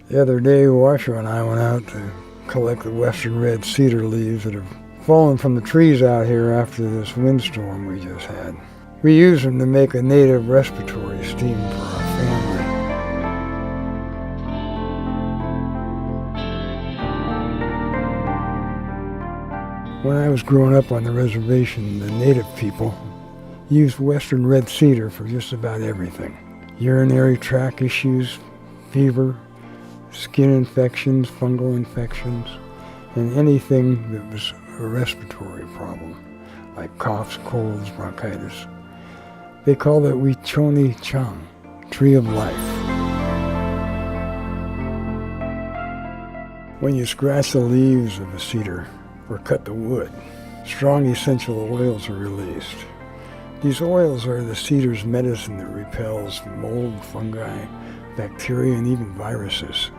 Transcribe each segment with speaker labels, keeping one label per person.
Speaker 1: The other day, Washer and I went out to collect the western red cedar leaves that have fallen from the trees out here after this windstorm we just had. We use them to make a native respiratory steam for our family. When I was growing up on the reservation, the native people used western red cedar for just about everything. Urinary tract issues, fever, skin infections, fungal infections, and anything that was a respiratory problem, like coughs, colds, bronchitis. They called it Wichoni Chang, tree of life. When you scratch the leaves of a cedar or cut the wood, strong essential oils are released. These oils are the cedar's medicine that repels mold, fungi, bacteria, and even viruses.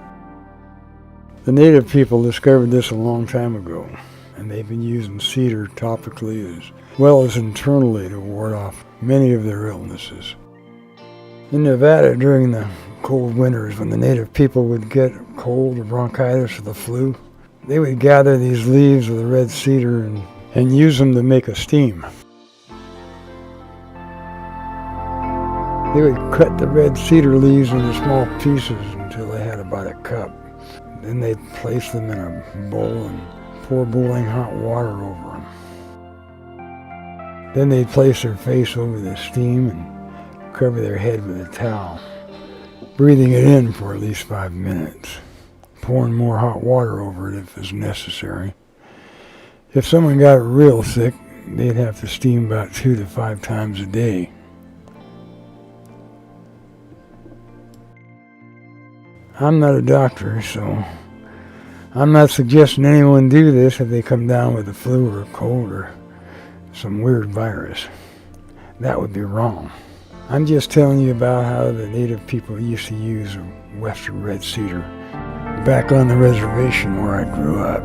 Speaker 1: The native people discovered this a long time ago, and they've been using cedar topically as well as internally to ward off many of their illnesses. In Nevada, during the cold winters, when the native people would get cold or bronchitis or the flu, they would gather these leaves of the red cedar and use them to make a steam. They would cut the red cedar leaves into small pieces until they had about a cup. Then they'd place them in a bowl and pour boiling hot water over them. Then they'd place their face over the steam and cover their head with a towel, breathing it in for at least 5 minutes, pouring more hot water over it if it was necessary. If someone got real sick, they'd have to steam about 2 to 5 times a day. I'm not a doctor, so I'm not suggesting anyone do this if they come down with a flu or a cold or some weird virus. That would be wrong. I'm just telling you about how the native people used to use western red cedar back on the reservation where I grew up.